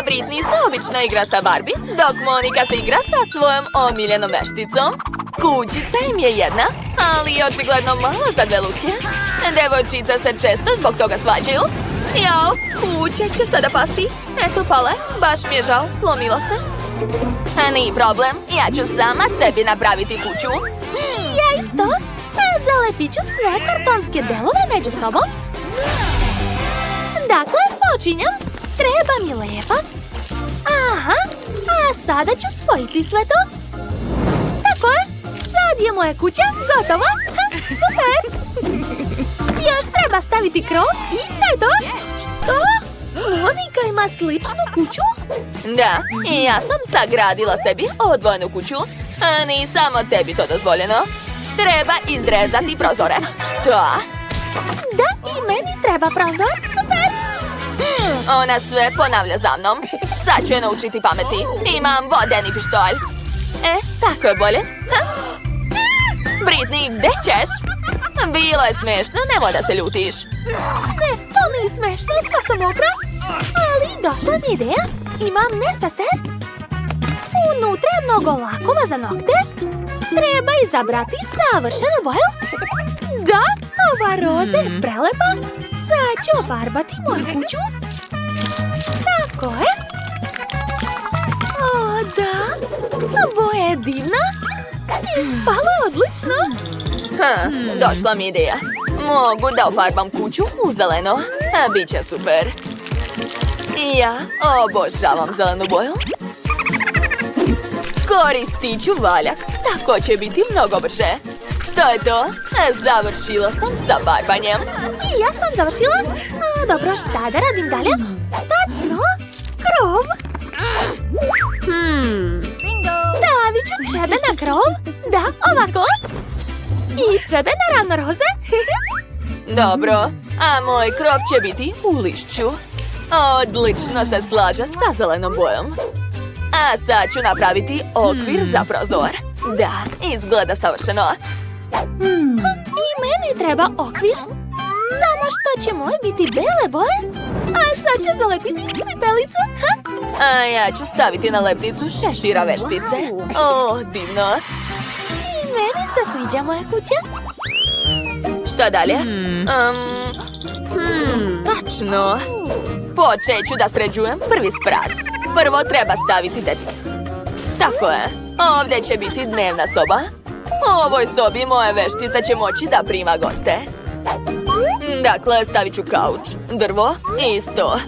A Britney se obično igra sa Barbie, dok Monika se igra sa svojom omiljenom vešticom. Kućica im je jedna, ali je očigledno malo za dve lutke. Devojčice se često zbog toga svađaju. Jao, kuća će sada pasti. Eto pale, baš mi je žao, slomila se. Nije problem, ja ću sama sebi napraviti kuću. Ja isto. Zalepit ću sve kartonske delove među sobom. Dakle, počinjam. Treba mi lepa. Aha, a sada ću spojiti sve to. Tako je, sad je moja kuća gotova. Super! Još treba staviti krov i to je to. Što? Monika ima sličnu kuću? Da, i ja sam sagradila sebi odvojenu kuću. A ni samo tebi to dozvoljeno. Treba izrezati prozore. Što? Da, i meni treba prozor. Super! Ona sve ponavlja za mnom. Sad ću je naučiti pameti. Imam vodeni pištolj. Tako je bolje. Britney, gde ćeš? Bilo je smešno, nemoj da se ljutiš. Ne, to nije smešno, sva sam mokra. Ali došla mi ideja. Imam nesaser. Unutra je mnogo lakova za nokte. Treba izabrati savršenu boju. Da, ova roza je prelepa. Sad ću ofarbati moju kuću. Tako je. O, da. Boja je divna. Ispalo je odlično. Došla mi ideja. Mogu da ofarbam kuću u zeleno. Biće super. Ja obožavam zelenu boju. Koristit ću valjak. Tako će biti mnogo brže. To je to. Završila sam sa barbanjem. I ja sam završila. Dobro, šta da radim dalje? Tačno. Krov. Stavit ću čebe na krov. Da, ovako. I čebe na ravno roze. Dobro, a moj krov će biti u lišću. Odlično se slaže sa zelenom bojom. A sad ću napraviti okvir za prozor. Da, izgleda savršeno. I meni treba okvir. Samo što će moj biti bele boje. A sad ću zalepiti cipelicu. A ja ću staviti na lepnicu šešira veštice. O, divno. I meni se sviđa moja kuća. Šta dalje? Tačno. Počet ću da sređujem prvi sprat. Prvo treba staviti tepih. Tako je. Ovdje će biti dnevna soba. U ovoj sobi moja veštica će moći da prima goste. Dakle, stavit ću kauč, drvo i sto.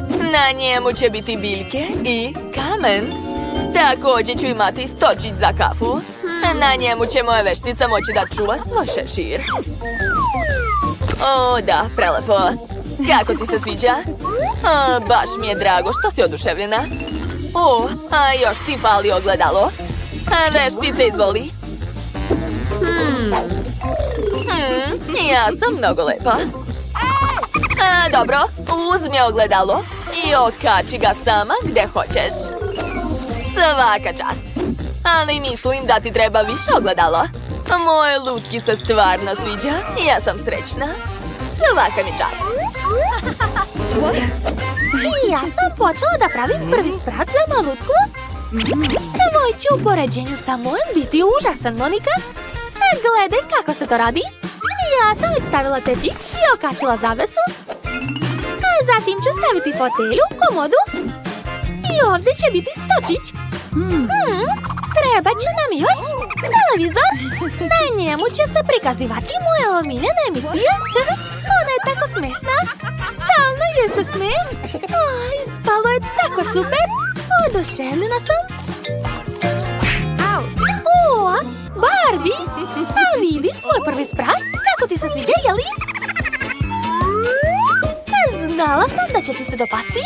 Na njemu će biti biljke i kamen. Također ću imati stočić za kafu. Na njemu će moja veštica moći da čuva svoj šešir. O, da, prelepo. Kako ti se sviđa? Baš mi je drago što si oduševljena. O, a još ti fali ogledalo. Veštice, izvoli. Ja sam mnogo lepa. Dobro, uzmi ogledalo i okači ga sama gde hoćeš. Svaka čast. Ali mislim da ti treba više ogledala. Moje lutki se stvarno sviđa i ja sam srećna. Svaka mi čast. I ja sam počela da pravim prvi sprat za malutku. Tvoj će u poređenju sa mojom biti užasan, Monika. Gledaj kako se to radi. Ja sam već stavila tepih i okačila zavesu. Zatim ću staviti fotelju, komodu. I ovdje će biti stočić. Treba će nam još televizor. Na njemu će se prikazivati moja omiljena emisija. Ona je tako smešna. Stalno joj se smijem. Ispalo je tako super. Oduševljena sam. O, Barbie, a vidi svoj prvi sprat. Kako ti se sviđa, jeli? Znala sam da će ti se dopasti.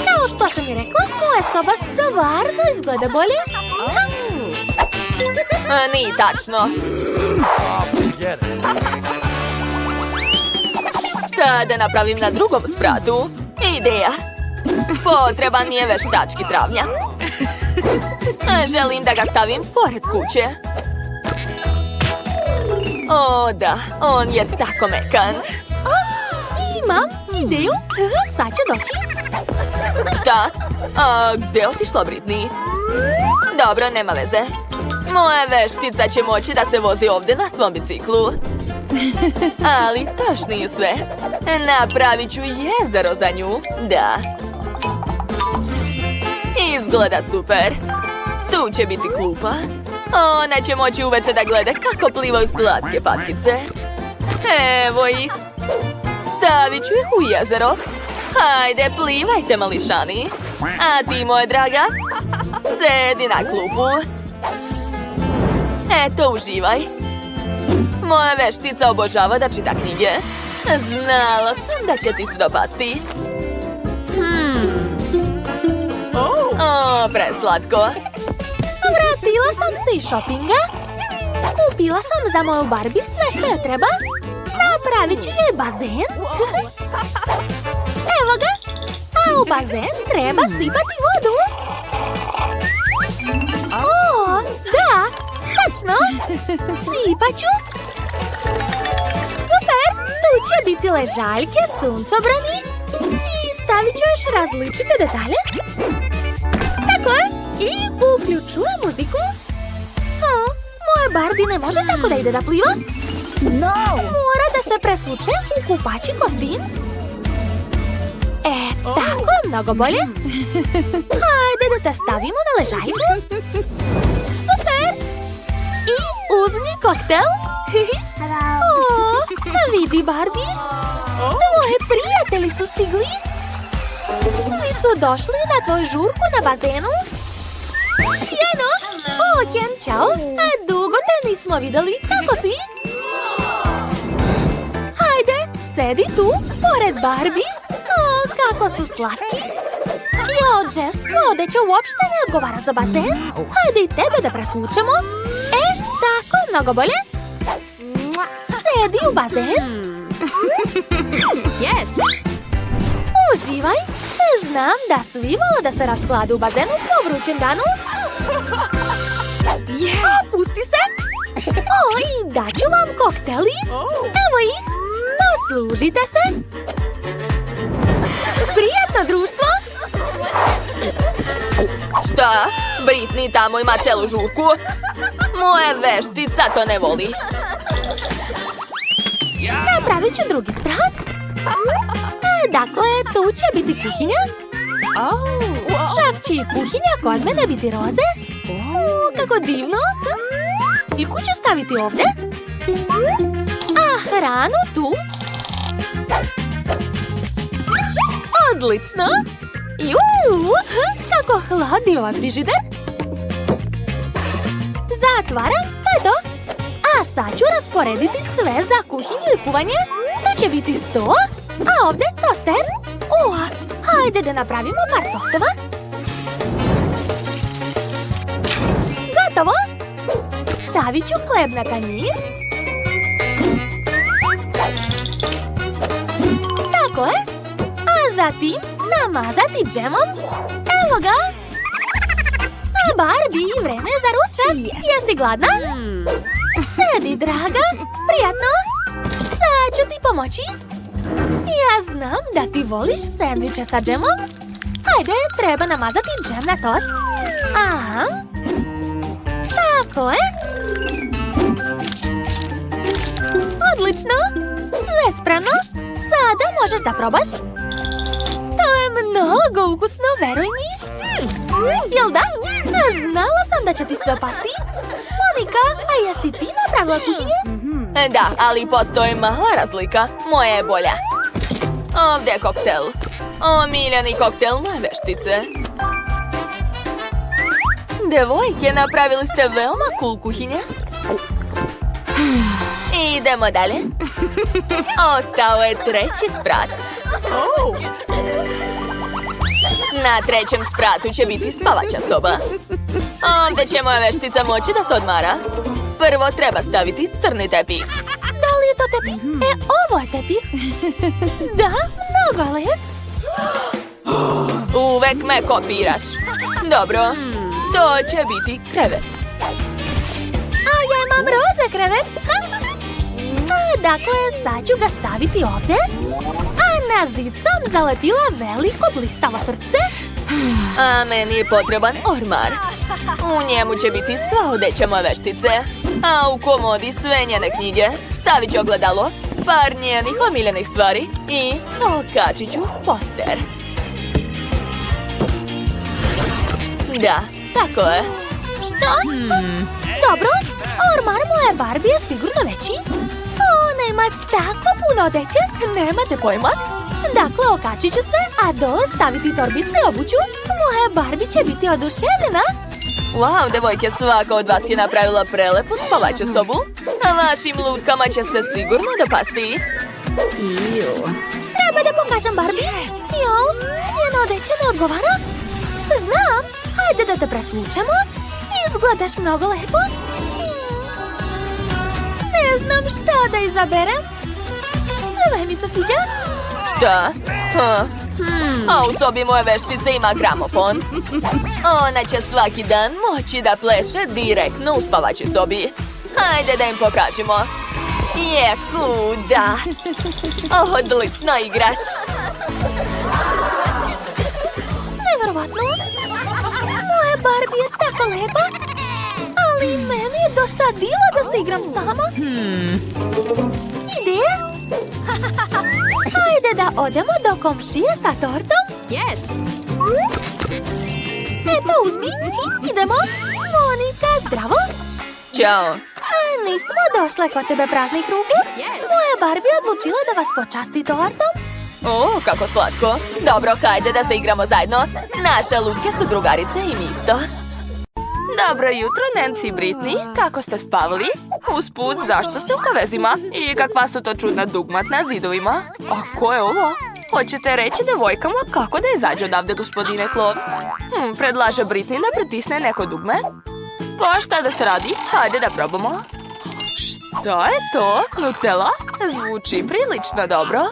Kao što sam mi rekla, moja soba stvarno izgleda bolje. Nije tačno. Šta da napravim na drugom spratu? Ideja. Potreban mi je veštački travnjak. Želim da ga stavim pored kuće. O, da, on je tako mekan. Imam ideju. Sad će doći. Šta? A, gdje je otišla Britney? Dobro, nema veze. Moja veštica će moći da se vozi ovdje na svom biciklu. Ali to još nije sve. Napravit ću jezero za nju. Da. Izgleda super. Tu će biti klupa. Ona će moći uveče da gleda kako plivaju slatke patkice. Evo ih. Stavit ću ih u jezero. Hajde, plivajte, mališani. A ti, moja draga, sedi na klupu. Eto, uživaj. Moja veštica obožava da čita knjige. Znala sam da će ti se dopasti. O, preslatko. Vratila sam se iz šopinga. Kupila sam za moju Barbie sve što joj treba. Napravit ću joj bazen. Evo ga. A u bazen treba sipati vodu. O, da, tačno. Sipat ću. Super, tu će biti ležaljke, suncobrani. I stavit ću još različite detalje. Tako je. I uključujem muziku. Moja Barbie ne može tako da ide da pliva. Mora da se presvuče u kupaći kostim. Tako je mnogo bolje. Hajde da te stavimo na ležaljku. Super. I uzmi koktel. Vidi, Barbie. Tvoji prijatelji su stigli. Svi su došli na tvoju žurku na bazenu. Sjajno! O, Ken, čao! Dugo te nismo videli, kako si? Hajde, sedi tu, pored Barbie. O, kako su slatki! Jao, Jess, tvoja odeća uopšte ne odgovara za bazen. Hajde i tebe da presvučemo. Tako, mnogo bolje. Sedi u bazen. Yes! Uživaj. Znam da svi vole da se rasklade u bazenu po vrućem danu. Opusti se. I daću vam kokteli. Evo ih. Poslužite se. Prijatno društvo. Šta? Britney tamo ima celu žurku. Moja veštica to ne voli. Napravit ću drugi sprat. Dakle, tu će biti kuhinja. Čak će i kuhinja kod mene biti roze. Kako divno. I kuću staviti ovdje. A hranu tu. Odlično. Kako hladi ovaj frižider. Zatvaram, to je to. A sad ću rasporediti sve za kuhinju i kuvanje. Tu će biti sto. A ovdje toster. Hajde da napravimo par tostova. Gotovo. Stavit ću hleb na tanjir. Tako je. A zatim namazati džemom. Evo ga. A Barbie, vreme je za ručak. Jesi gladna? Sedi, draga. Prijatno. Sad ću ti pomoći. Ja znam da ti voliš sendviče sa džemom. Hajde, treba namazati džem na tost. Aha. Tako je. Odlično. Sve spremno. Sada možeš da probaš. To je mnogo ukusno, veruj mi. Jel da? Znala sam da će ti se dopasti. Monika, a jesi ti napravila kuhinju? Da, ali postoji mala razlika. Moja je bolja. Ovdje je koktel. Omiljeni koktel moje veštice. Devojke, napravili ste veoma cool kuhinje. Idemo dalje. Ostao je treći sprat. Na trećem spratu će biti spavaća soba. Ovdje će moja veštica moći da se odmara. Prvo treba staviti crni tepih. Da li je to tepih? Ovo je tepih. Da, mnogo lep. Uvek me kopiraš. Dobro, to će biti krevet. A ja imam roze krevet. Dakle, sad ću ga staviti ovdje. A Na zid sam zalepila veliko blistavo srce. A meni je potreban ormar. U njemu će biti sva odeća moje veštice. A u komodi sve njene knjige. Stavit ću ogledalo, par njenih omiljenih stvari i okačit ću poster. Da, tako je. Što? Dobro, ormar moje Barbie je sigurno veći. Ona ima tako puno odeće, nemate pojma. Dakle, okačit ću sve, a dole staviti torbice i obuću. Moja Barbie će biti oduševljena. Wow, devojke, svaka od vas je napravila prelepu spavaću sobu. A vašim lutkama će se sigurno dopasti. Treba da pokažem Barbie. Jao, njena odeća ne odgovara. Znam, hajde da te presvučemo. Izgledaš mnogo lepo. Ne znam šta da izaberem. Sve mi se sviđa. Šta? A u sobi moje veštice ima gramofon. Ona će svaki dan moći da pleše direktno u spavaćoj sobi. Hajde da im pokažemo. Jeku, da. Odlično igraš. Neverovatno. Moja Barbie je tako lepa. Ali meni je dosadilo da se igram sama. Ideja? Hajde da odemo do komšije sa tortom. Yes. Eto, uzmi. Idemo. Monica, zdravo. Ćao. Nismo došle kod tebe praznih ruku. Yes. Moja Barbie odlučila da vas počasti tortom. O, kako slatko. Dobro, hajde da se igramo zajedno. Naše lutke su drugarice i mi isto. Dobro jutro, Nancy i Britney. Kako ste spavali? Usput, zašto ste u kavezima? I kakva su to čudna dugmat na zidovima? A ko je ovo? Hoćete reći devojkama kako da izađe odavde, gospodine Klov? Predlaže Britney da pritisne neko dugme. Pa šta da se radi? Hajde da probamo. Šta je to? Nutella? Zvuči prilično dobro.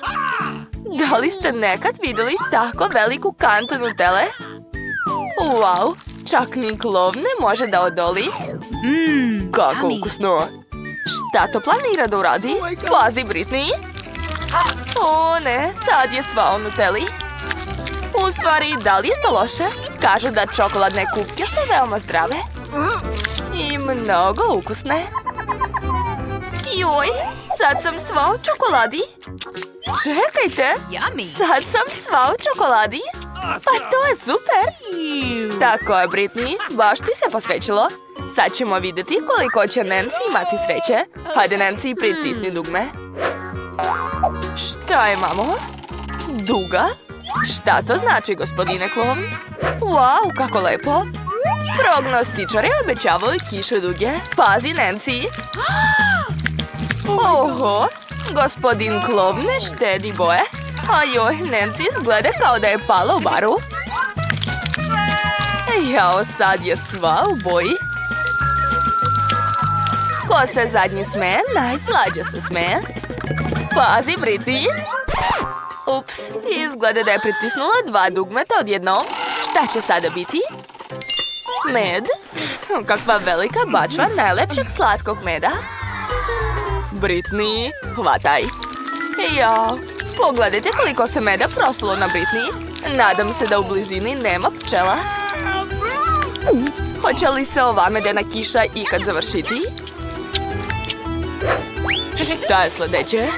Da li ste nekad vidjeli tako veliku kantu Nutelle? Wow, čak ni Klov ne može da odoli. Kako ukusno. Šta to planira da uradi? Pazi, Britney. O ne, sad je sva u Nutelli. U stvari, da li je to loše? Kažu da čokoladne kupke su veoma zdrave. I mnogo ukusne. Joj, sad sam sva u čokoladi. Čekajte, Yummy. sad sam sva u čokoladi. Pa to je super. Tako je, Britney, baš ti se posrećilo. Sad ćemo vidjeti koliko će Nancy imati sreće. Hajde, Nancy, pritisni dugme. Šta imamo? Duga? Šta to znači, gospodine Klov? Wow, kako lepo. Prognostičari obećavaju kišu duge. Pazi, Nancy. Oho, gospodin Klov ne štedi boje. A joj, Nancy izgleda kao da je pala u baru. Jao, sad je sva u boji. Ko se zadnji smeje, najslađe se smeje. Pazi, Britney. Ups, izgleda da je pritisnula 2 dugmeta odjednom. Šta će sada biti? Med? Kakva velika bačva najlepšeg slatkog meda. Britney, hvataj. Jao, pogledajte koliko se meda proslo na Britney. Nadam se da u blizini nema pčela. Hoće li se ova medena kiša ikad završiti? Šta je sljedeće?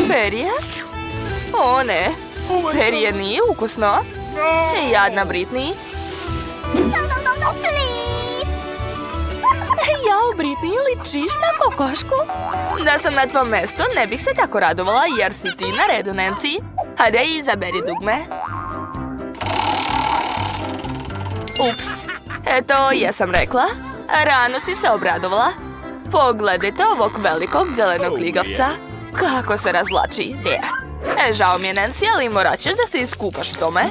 Perije? O ne, perije nije ukusno. Jadna Britney. Jao, Britney, ličiš na kokošku? Da sam na tvom mjestu, ne bih se tako radovala jer si ti na redu, Nancy. Hajde, izaberi dugme. Ups, eto, jesam rekla. Rano si se obradovala. Pogledajte ovog velikog zelenog kligavca. Kako se razvlači. Žao mi je, Nancy, ali morat ćeš da se iskupaš u tome.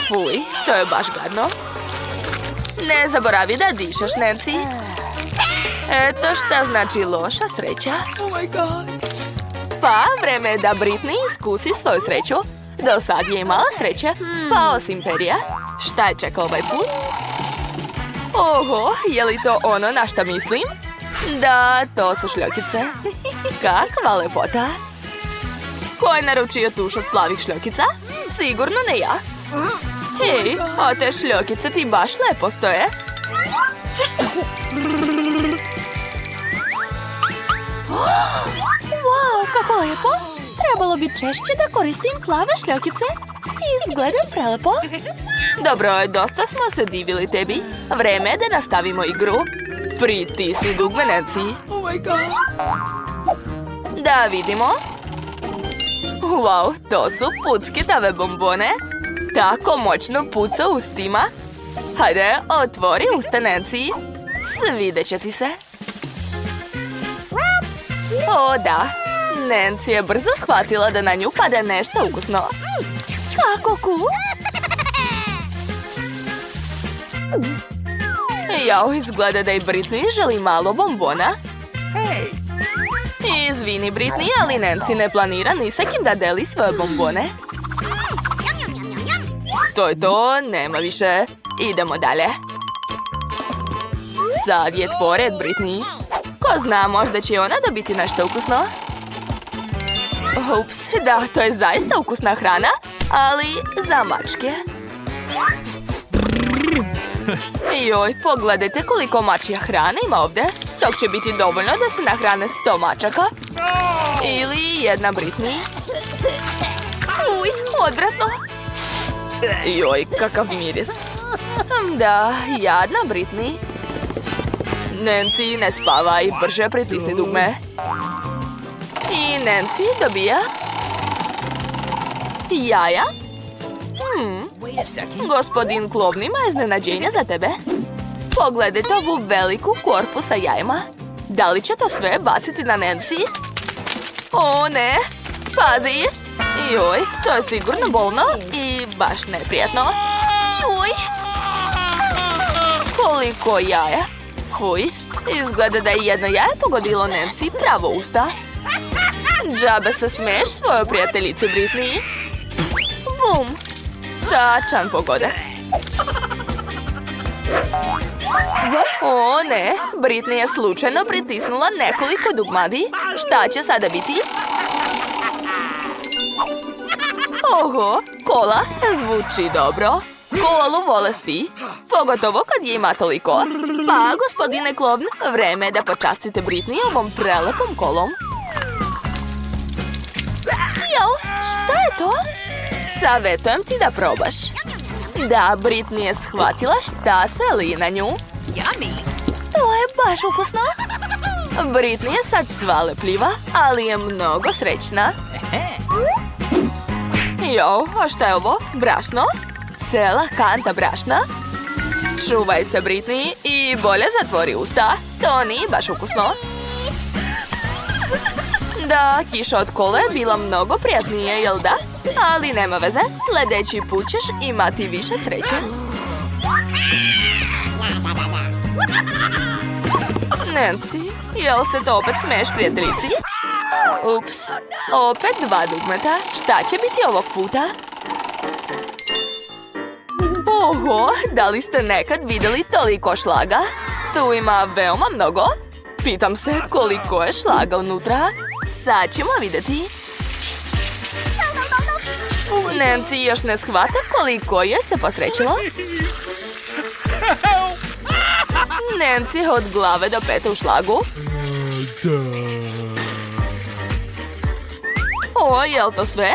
Fuj, to je baš gadno. Ne zaboravi da dišeš, Nancy. Eto šta znači loša sreća. Pa, vreme je da Britney iskusi svoju sreću. Do sad je imala sreće, pa osim perija. Šta je čeka ovaj put? Oho, je li to ono na šta mislim? Da, to su šljokice. Kakva lepota. Ko je naručio tuš od plavih šljokica? Sigurno ne ja. Hej, a te šljokice ti baš lepo stoje. Wow, kako lepo! Trebalo bi češće da koristim plave šljokice. Izgleda prelepo. Dobro, dosta smo se divili tebi. Vreme je da nastavimo igru. Pritisni dugme, Nancy. Oh my god. Da vidimo. Wow, to su pucketave bombone. Tako moćno puca ustima. Hajde, otvori usta, Nancy. Svidet će ti se. O, da. Nancy je brzo shvatila da na nju pada nešto ukusno. Kako cool! Jao, izgleda da i Britney želi malo bombona. Izvini, Britney, ali Nancy ne planira ni sa kim da deli svoje bombone. To je to, nema više. Idemo dalje. Sad je tvoj red, Britney. Ko zna, možda će ona dobiti nešto ukusno. Ups, da, to je zaista ukusna hrana, ali za mačke. Joj, pogledajte koliko mačja hrane ima ovdje. Tog će biti dovoljno da se nahrane 100 mačaka. Ili jedna Britney. Uj, odvratno. Joj, kakav miris. Da, jadna Britney. Nancy, ne spavaj, brže pritisni dugme. I Nancy dobija jaja. Gospodin Klovn ima iznenađenja za tebe. Pogledajte ovu veliku korpu sa jajima. Da li će to sve baciti na Nancy? O ne, pazi. Joj, to je sigurno bolno i baš neprijatno. Joj. Koliko jaja. Fuj, izgleda da je jedno jaje pogodilo Nancy pravo usta. Džabe se smeješ svojoj prijateljici Britney. Bum. Tačan pogodak. O ne, Britney je slučajno pritisnula nekoliko dugmadi. Šta će sada biti? Oho, kola zvuči dobro. Kolu vole svi, pogotovo kad je ima toliko. Pa, gospodine Klovn, vreme je da počastite Britney ovom prelepom kolom. Jo, šta je to? Savjetujem ti da probaš. Da, Britney je shvatila šta se lije na nju. To je baš ukusno. Britney je sad sva lepljiva, ali je mnogo srećna. Jo, a šta je ovo? Brašno? Cela kanta brašna? Čuvaj se, Britney, i bolje zatvori usta. To nije baš ukusno. Da, kiša od kole je bila mnogo prijatnije, jel da? Ali nema veze, sljedeći put ćeš imati više sreće. Nancy, jel se to opet smeješ prijateljici? Ups, opet 2 dugmeta. Šta će biti ovog puta? Oho, da li ste nekad vidjeli toliko šlaga? Tu ima veoma mnogo. Pitam se koliko je šlaga unutra. Sad ćemo vidjeti. Nancy još ne shvata koliko je se posrećilo. Nancy od glave do pete u šlagu. O, jel to sve?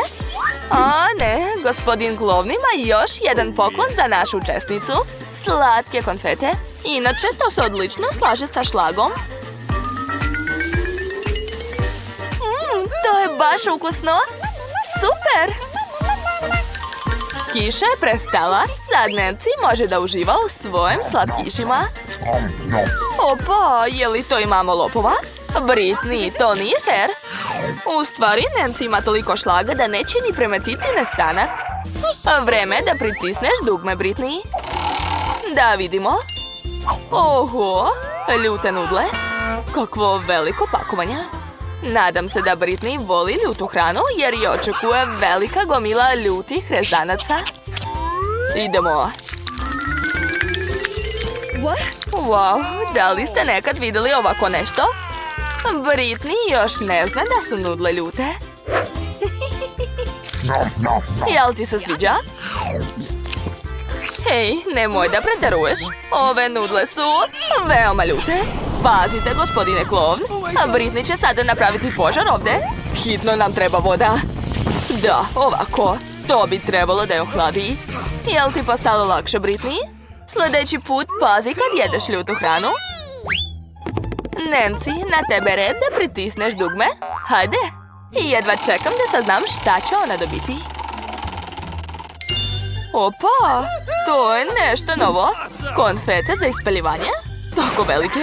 A ne, gospodin Klovn ima još jedan poklon za našu učesnicu. Slatke konfete. Inače, to se odlično slaže sa šlagom. To je baš ukusno. Super! Kiša je prestala. Sad Nancy može da uživa u svojim slatkišima. Opa, je li to imamo lopova? Britney, to nije fair. U stvari, Nancy ima toliko šlaga da neće ni premetiti nestanak. Vreme je da pritisneš dugme, Britney. Da vidimo. Oho, ljute nudle. Kakvo veliko pakovanje. Nadam se da Britney voli ljutu hranu jer je očekuje velika gomila ljutih rezanaca. Idemo. Wow, da li ste nekad vidjeli ovako nešto? Britney još ne zna da su nudle ljute. Jel ti se sviđa? Hej, nemoj da preteruješ. Ove nudle su veoma ljute. Pazite, gospodine klovn. Britney će sada napraviti požar ovdje. Hitno nam treba voda. Da, ovako. To bi trebalo da je ohladi. Jel ti postalo lakše, Britney? Sljedeći put pazi kad jedeš ljutu hranu. Nancy, na tebe red da pritisneš dugme. Hajde. Jedva čekam da saznam šta će ona dobiti. Opa, to je nešto novo. Konfete za ispaljivanje. Tako velike.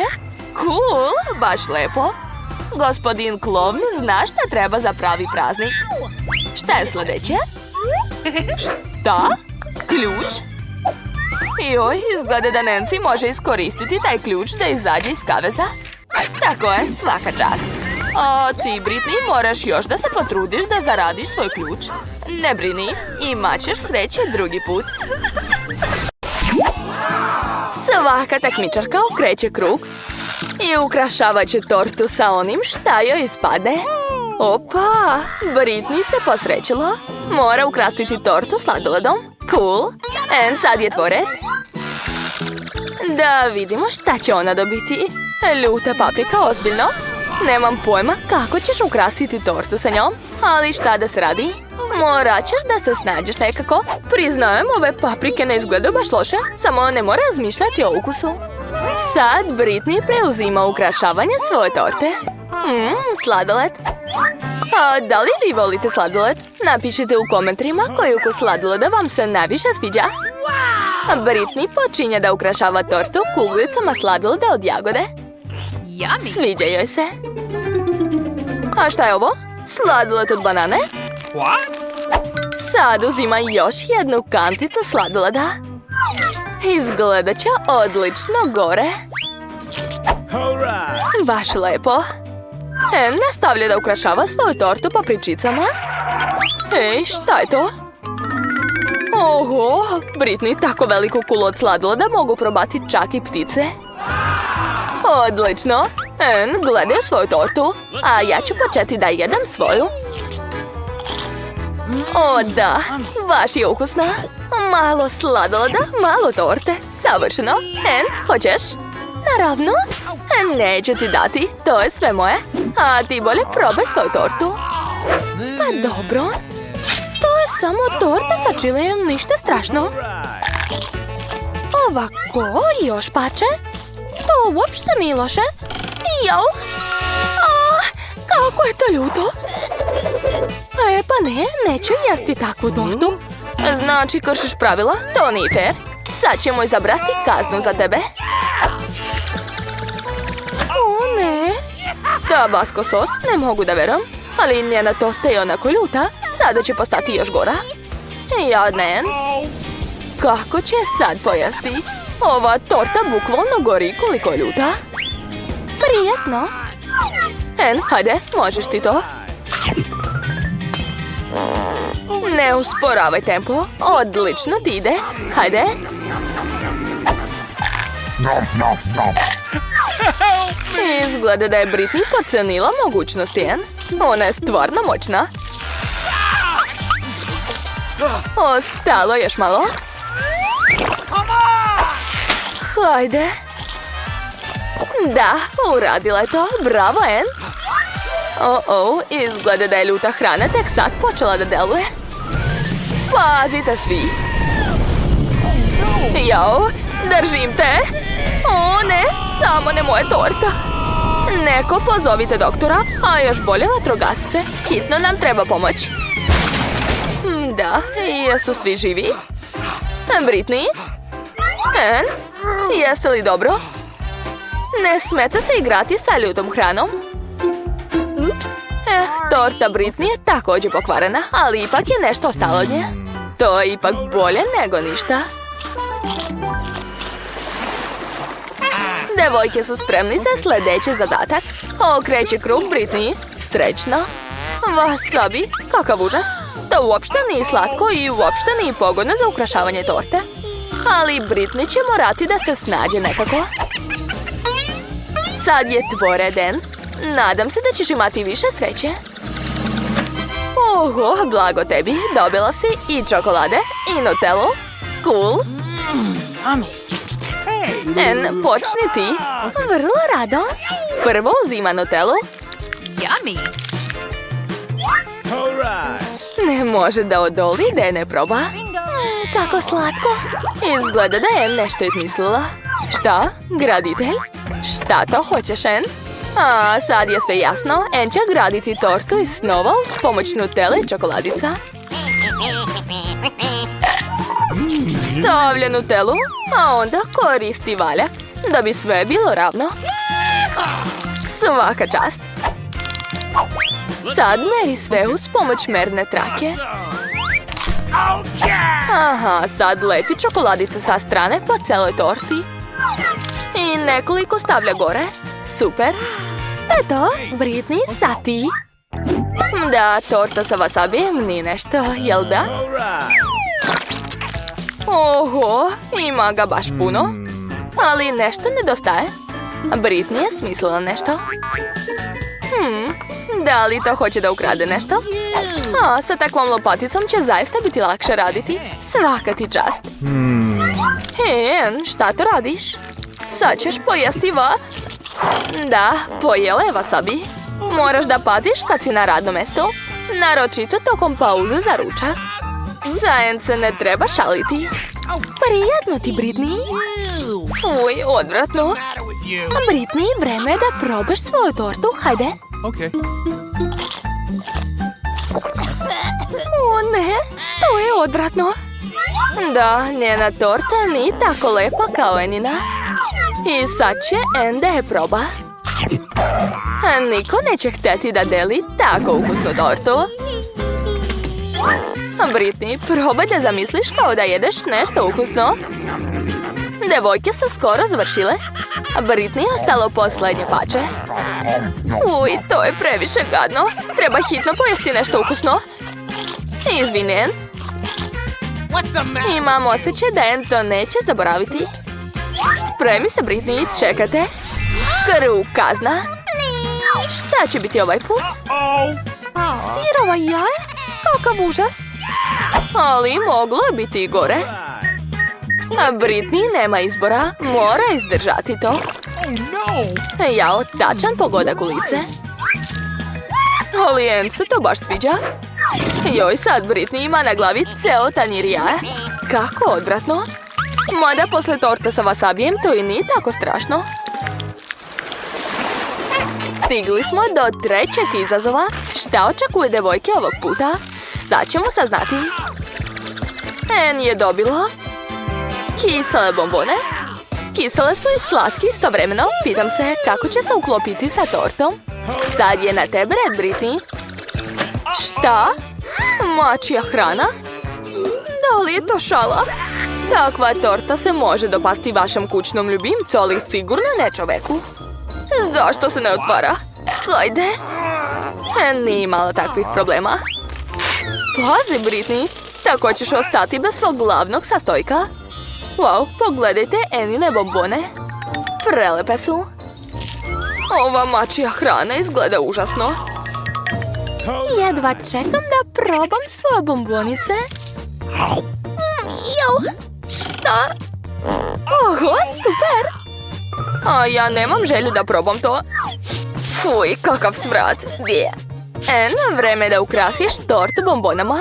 Cool, baš lepo. Gospodin klovn zna šta treba za pravi praznik. Šta je sljedeće? Šta? Ključ? Joj, izgleda da Nancy može iskoristiti taj ključ da izađe iz kaveza. Tako je, svaka čast. A ti, Britney, moraš još da se potrudiš da zaradiš svoj ključ. Ne brini, imat ćeš sreće drugi put. Svaka takmičarka okreće krug i ukrašavat će tortu sa onim šta joj ispadne. Opa, Britney se posrećilo. Mora ukrastiti tortu sladoledom. Cool. Sad je tvoj red. Da vidimo šta će ona dobiti. Ljuta paprika, ozbiljno. Nemam pojma kako ćeš ukrasiti tortu sa njom, ali šta da se radi? Morat ćeš da se snađeš nekako. Priznajem, ove paprike ne izgledaju baš loše, samo ne mora razmišljati o ukusu. Sad Britney preuzima ukrašavanje svoje torte. Sladoled. A da li vi volite sladoled? Napišite u komentarima koji ukus sladoleda vam se najviše sviđa. Britney počinje da ukrašava tortu kuglicama sladoleda od jagode. Sviđa joj se. A šta je ovo? Sladoled od banane? Sad uzima još jednu kanticu sladoleda. Izgledat će odlično gore. Baš lepo. Nastavlja da ukrašava svoju tortu papričicama. Ej, šta je to? Oho, Britney, tako veliku kulu od sladoleda mogu probati čak i ptice. Odlično. Gledaj svoju tortu, a ja ću početi da jedem svoju. O da, baš je ukusna. Malo sladoleda, malo torte. Savršeno. Hoćeš? Naravno. Neću ti dati, to je sve moje. A ti bolje probaj svoju tortu. Pa dobro. To je samo torta sa čilijem, ništa strašno. Ovako, još pače. To uopšte nije loše. Jao! Kako je to ljuto! Pa ne, neću jesti takvu tortu. Znači, kršiš pravila? To nije fair. Sad ćemo izabrati kaznu za tebe. O ne! Tabasco sos, ne mogu da verujem. Ali njena torta je onako ljuta. Sada će postati još gora. Jadnen. Kako će sad pojesti? Ova torta bukvalno gori koliko je ljuta. Prijetno. Hajde, možeš ti to. Ne usporavaj tempo. Odlično ti ide. Hajde. Izgleda da je Britney podcenila mogućnosti. Ona je stvarno moćna. Ostalo još malo. Hajde. Da, uradila je to. Bravo, izgleda da je ljuta hrana tek sad počela da deluje. Pazite svi. Jao, držim te. O ne, samo ne moja torta. Neko pozovite doktora, a još bolje vatrogasce. Hitno nam treba pomoć. Da, jesu svi živi? Britney? Jeste li dobro? Ne smete se igrati sa ljutom hranom. Ups. Torta Britney je također pokvarena, ali ipak je nešto ostalo od nje. To je ipak bolje nego ništa. Devojke su spremni za sljedeći zadatak. Okreće krug Britney. Srećno. Wasabi, kakav užas. To uopšte nije slatko i uopšte nije pogodno za ukrašavanje torte. Ali Britney će morati da se snađe nekako. Sad je tvoj red. Nadam se da ćeš imati više sreće. Oho, blago tebi. Dobila si i čokolade i Nutellu. Cool. En, počni ti. Vrlo rado. Prvo uzima Nutellu. Ne može da odoli da je ne proba. Kako slatko. Izgleda da je nešto izmislila. Šta? Graditelj? Šta to hoćeš, En? A, sad je sve jasno. En će graditi tortu iz snova uz pomoć Nutelle i čokoladica. Stavlja Nutellu, a onda koristi valjak da bi sve bilo ravno. Svaka čast. Sad meri sve uz pomoć merne trake. Aha, sad lepi čokoladice sa strane po celoj torti. I nekoliko stavlja gore. Super. Eto, Britney, sad ti. Da, torta sa wasabijem nije nešto, jel da? Oho, ima ga baš puno. Ali nešto nedostaje. Britney je smislila nešto. Da li to hoće da ukrade nešto? A, sa takvom lopaticom će zaista biti lakše raditi. Svaka ti čast. En, šta to radiš? Sad ćeš pojesti Da, pojela je wasabi. Moraš da paziš kad si na radnom mestu. Naročito tokom pauze za ručak. Sajen se ne treba šaliti. Prijatno ti, Britney. Fuj, odvratno. Britney, vreme je da probaš svoju tortu. Hajde. O ne, to je odvratno. Da, njena torta nije tako lepa kao Enina. I sad će En da je proba. Niko neće htjeti da deli tako ukusnu tortu. Britney, probaj da zamisliš kao da jedeš nešto ukusno. Devojke su skoro završile. Britney je ostalo posljednje pače. Uj, to je previše gadno. Treba hitno pojesti nešto ukusno. Izvini, En. Imam osjećaj da En to neće zaboraviti. Spremi se, Britney, čekate. Krv kazna. Šta će biti ovaj put? Sirova jaja? Kakav užas. Ali moglo je biti i gore. A Britney nema izbora. Mora izdržati to. Jao, tačan pogodak u lice. Ali En se to baš sviđa. Joj, sad Britney ima na glavi ceo tanjir jaja. Kako odvratno. Mada posle torta sa wasabijem to i nije tako strašno. Stigli smo do trećeg izazova. Šta očekuje devojke ovog puta? Sad ćemo saznati. En je dobila kisele bombone. Kisele su i slatki istovremeno. Pitam se kako će se uklopiti sa tortom. Sad je na tebe red, Britney. Šta? Mačija hrana? Da li je to šala? Takva torta se može dopasti vašem kućnom ljubimcu, ali sigurno ne čoveku. Zašto se ne otvara? Hajde. Nije imala takvih problema. Pazi, Britney. Tako ćeš ostati bez svog glavnog sastojka. Wow, pogledajte Enine bombone. Prelepe su. Ova mačija hrana izgleda užasno. Jedva čekam da probam svoje bombonice. Jau, šta? Oho, super! A ja nemam želju da probam to. Fuj, kakav smrad. En, vreme da ukrasiš tortu bombonama.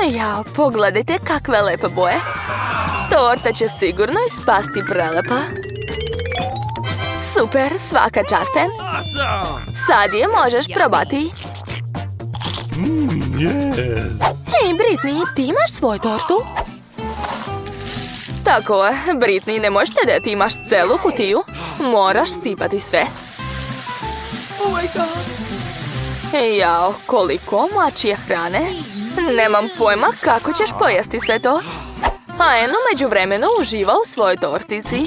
Ja, pogledajte kakve lepe boje. Torta će sigurno ispasti prelepa. Super, svaka čast, En. Sad je možeš probati. Hej, Britney, ti imaš svoju tortu? Tako je, Britney, ne možete da ti imaš celu kutiju. Moraš sipati sve. Jao, koliko mačije hrane. Nemam pojma kako ćeš pojesti sve to. A En u međuvremenu uživa u svojoj tortici.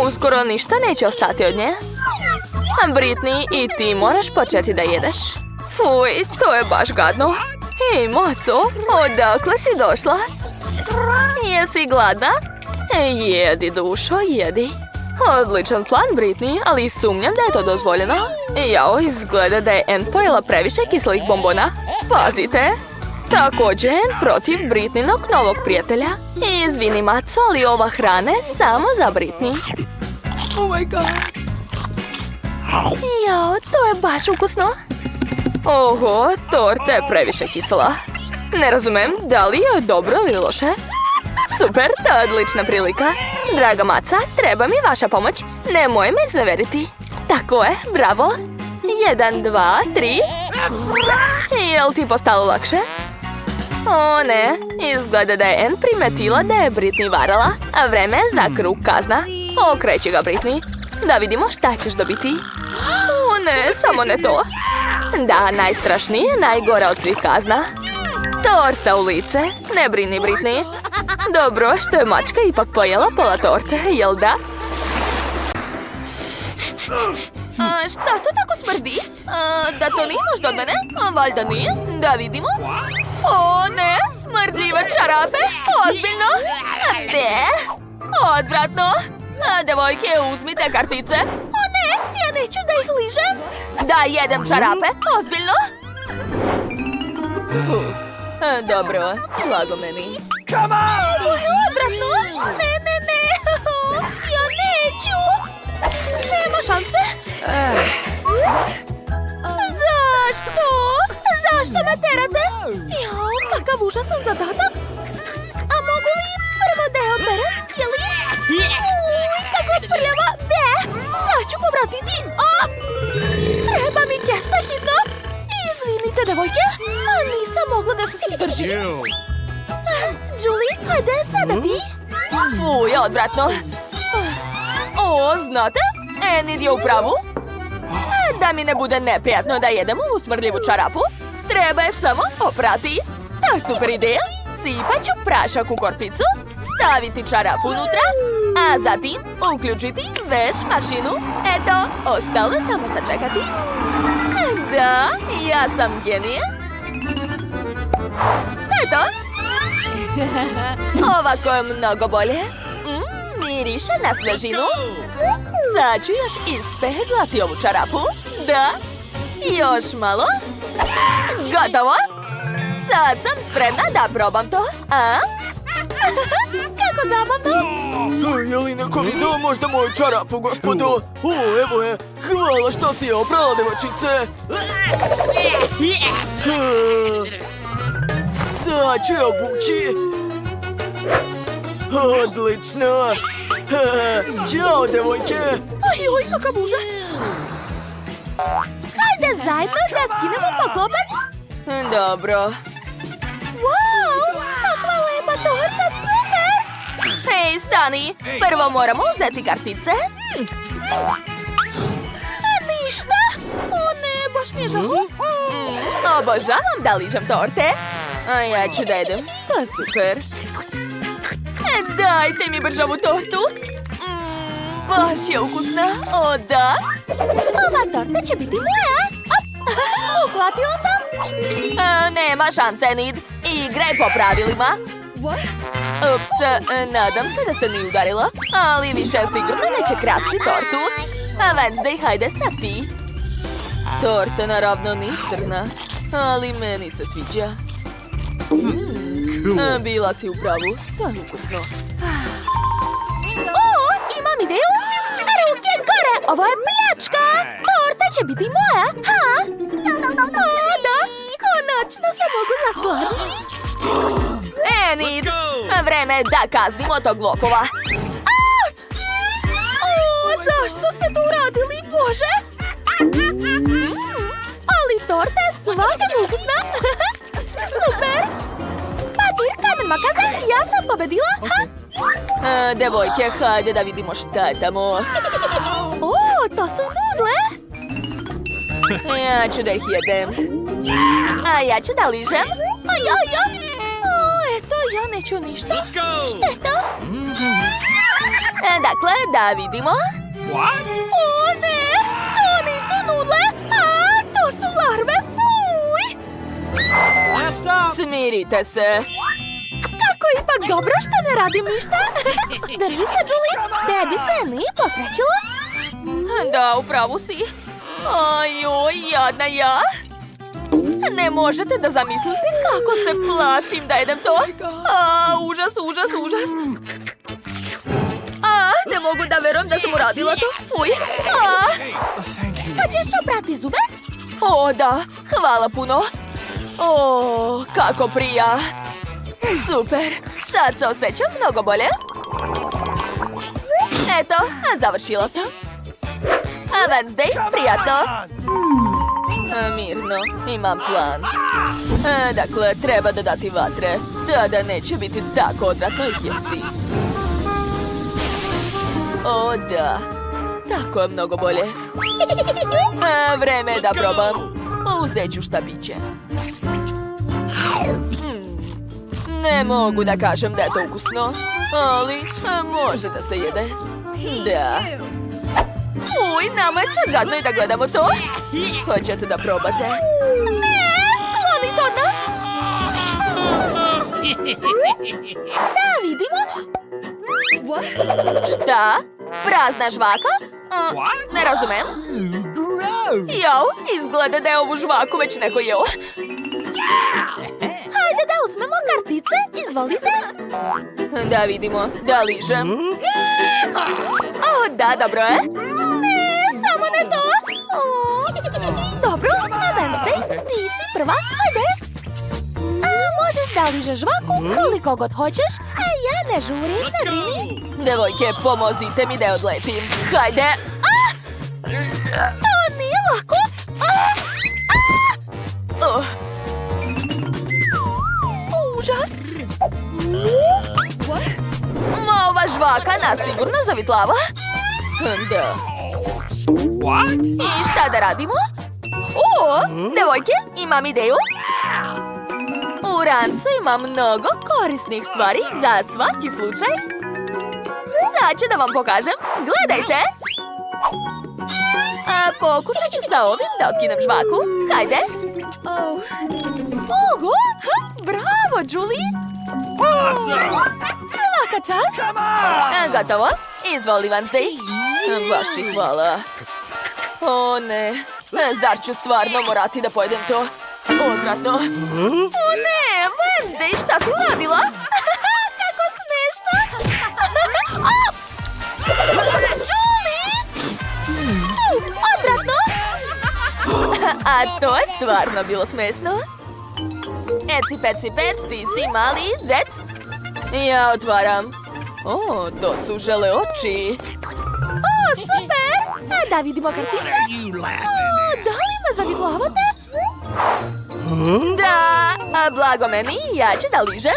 Uskoro ništa neće ostati od nje. A Britney, i ti moraš početi da jedeš. Fuj, to je baš gadno. Hej, maco, odakle si došla? Jesi gladna? Jedi, dušo, jedi. Odličan plan, Britney, ali sumnjam da je to dozvoljeno. Jao, izgleda da je Ann pojela previše kiselih bombona. Pazite! Također Ann protiv Britneynog novog prijatelja. Izvini, maco, ali ova hrana je samo za Britney. Oh my god! Jao, to je baš ukusno. Oho, torta je previše kisela. Ne razumem, da li je dobro ili loše? Super, to je odlična prilika. Draga maca, treba mi vaša pomoć. Nemoj me izneveriti. Tako je, bravo. 1, 2, 3. Jel ti postalo lakše? O ne, izgleda da je Ann primetila da je Britney varala, a vreme je za krug kazna. Okreći ga, Britney. Da vidimo šta ćeš dobiti. O ne, samo ne to. Da, najstrašnije, najgora od svih kazna. Torta u lice. Ne brini, Britney. Dobro, što je mačka ipak pojela pola torte, jel da? Šta to tako smrdi? Da to nije možda od mene? Valjda nije. Da vidimo. O ne, smrdljive čarape. Ozbiljno? Ne. Odvratno. Devojke, uzmite kartice. O ne, ja neću da ih ližem. Da jedem čarape. Ozbiljno? Dobro, lago meni. Ovo je odvratno. Ne, ne, ne. Ja neću. Nema šanse. Zašto? Zašto me terate? Jao, kakav užasan zadatak. A mogu li prvo da je operem? Je li? Uj, kako prljava. Ne, sad ću povratiti. Treba mi kesa hitno. Izvinite, devojke. Nisam mogla da se sudržim. Julie, hajde sada ti. Fuj, odvratno. O, znate? Enid je u pravu. Da mi ne bude neprijatno da jedem ovu smrdljivu čarapu, treba je samo oprati. To je super ideja. Sipat ću prašak u korpicu, staviti čarapu unutra, a zatim uključiti veš mašinu. Eto, ostalo je samo sačekati. Da, ja sam genije. Eto. Ovako je mnogo bolje. Miriše na svežinu. Sad ću još ispeglati ovu čarapu. Da. Još malo. Gotovo. Sad sam spremna da probam to. A? Kako zabavno. Je li neko video možda moju čarapu, gospodo? O, evo je. Hvala što si je oprala, devojčice. Sad ću je obući. Odlično. Ćao, devojke. Oj, kakav užas. Hajde zajedno da skinemo poklopac. Dobro. Wow, kakva lepa torta, super. Hej, stani. Prvo moramo uzeti kartice. Ništa. O ne, baš mi je žao. Obožavam da ližem torte. A ja ću da jedem. To je super. Dajte mi brže ovu tortu. Baš je ukusna. O, da. Ova torta će biti moja. Uhvatila sam. Nema šanse, Enid. Igraj po pravilima. Ups, nadam se da se nije udarila. Ali više sigurno neće krasti tortu. A Wednesday, hajde sad ti. Torta naravno nije crna. Ali meni se sviđa. Bila si u pravu. To je ukusno. O, imam ideju. Ruke gore, ovo je pljačka. Torta će biti moja, ha? O, da, konačno se mogu nasladiti. Enid, vreme je da kaznimo tog lopova. O, zašto ste to uradili, Bože? Ali torta je svakako ukusna. Super. Papir, kamen, makaze, ja sam pobedila, ha? Devojke, hajde da vidimo šta je tamo. O, to su nudle. Ja ću da ih jedem. A ja ću da ližem. Aj. O, eto, ja neću ništa. Šteta. Dakle, da vidimo. O, ne, to nisu nudle. A, to su larve, fuj. Smirite se. Kako ipak dobro što ne radim ništa. Drži se, Julie. Tebi se nije posrećilo? Da, upravu si. Ajoj, jadna ja. Ne možete da zamislite kako se plašim da jedem to. Užas, užas, užas. Ne mogu da verujem da sam uradila to. Fuj. Hoćeš oprati zube? O, da. Hvala puno. O, kako prija. Super. Sad se osjećam mnogo bolje. Eto, završila sam. Wednesday, prijatno. Mirno, imam plan. Dakle, treba dodati vatre. Tada neće biti tako odvratno ih jesti. O, da. Tako je mnogo bolje. Vreme je da probam. Uzet ću štapiće. Ne mogu da kažem da je to ukusno, ali može da se jede. Da. Uj, nama je čak gadno i da gledamo to. Hoćete da probate? Ne, sklonite od nas. Da vidimo. Šta? Prazna žvaka? Ne razumem. Jao, izgleda da je ovu žvaku već neko jeo. Hajde da uzmemo kartice, izvolite. Da vidimo, da ližem. O, da, dobro je. Ne, samo ne to. Dobro, Wednesday, ti si prva, hajde. Možeš da ližeš žvaku koliko god hoćeš, a ja ne žurim, ne brini. Devojke, pomozite mi da je odlepim. Hajde. To nije lako. Užas. Ma, ova žvaka nas sigurno zavitlava. Da. I šta da radimo? O, devojke, imam ideju. U rancu ima mnogo korisnih stvari za svaki slučaj. Sad ću da vam pokažem. Gledajte. Pokušat ću sa ovim da otkinem žvaku. Hajde. Ogo, bravo, Julie. Svaka čast. Gotovo. Izvoli, Wednesday. Baš ti hvala. O ne. Zar ću stvarno morati da pojedem to? Odvratno. O ne, Wednesday, šta si uradila? Kako smešno. Julie! Odvratno. A to je stvarno bilo smešno. Eci, peci, pec, ti si mali zec. Ja otvaram. O, to su žele oči. O, super! Da vidimo kartice. Da li me zavitlavate? Da, blago meni, ja ću da ližem.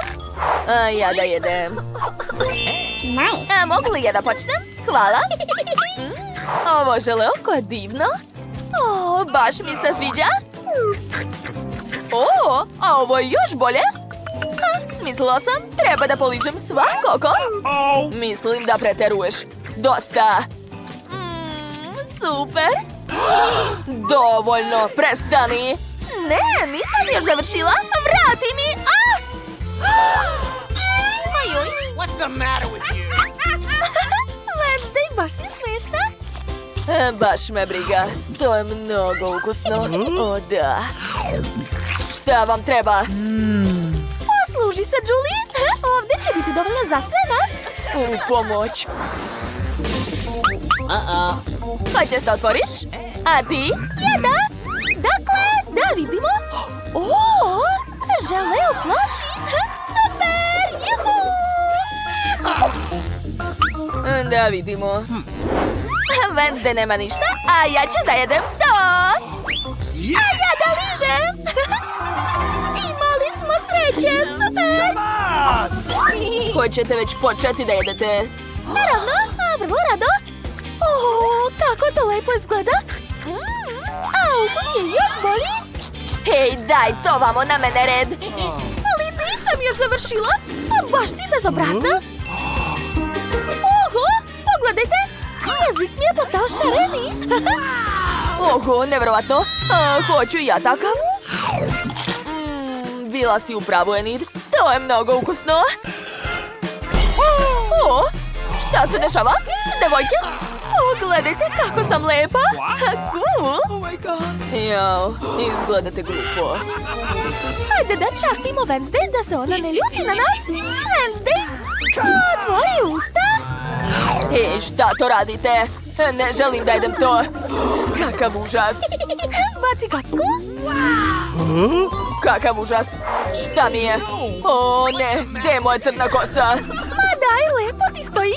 Ja da jedem. Mogu li ja da počnem? Hvala. Ovo žele oko je divno. O, baš mi se sviđa. O, a ovo je još bolje. Smislila sam, treba da poližem svakako. Mislim da preteruješ. Dosta. Super. Dovoljno, prestani. Ne, nisam još završila. Vrati mi. What's the matter with you? Wednesday, baš si smešna. Baš me briga. To je mnogo ukusno. O, da. Šta vam treba? Posluži se, Julie. Ovdje će biti dovoljno za sve nas. U pomoć. Hoćeš da otvoriš? A ti? Ja da. Dakle, da vidimo. O, žele u flaši. Super, juhu. Da vidimo. Wednesday nema ništa, a ja ću da jedem to. A ja da ližem. Imali smo sreće, super. Hoćete već početi da jedete? Naravno, vrlo rado. O, kako to lepo izgleda. A ukus je još bolji. Hej, daj to vamo na mene red. Ali nisam još završila. Baš si bezobrazna. Oho, pogledajte. Jezik mi je postao šareni. Oho, nevjerovatno. Hoću i ja takav. Bila si u pravu, Enid. To je mnogo ukusno. Šta se dešava? Devojke? Pogledajte kako sam lepa. Cool. Jao, izgledate glupo. Hajde da častimo Wednesday da se ona ne ljuti na nas. Wednesday, otvori usta. I šta to radite? Ne želim da jedem to. Kakav užas. Baci kocku. Kakav užas. Šta mi je? O ne, gdje je moja crna kosa? Ma daj, lepo ti stoji.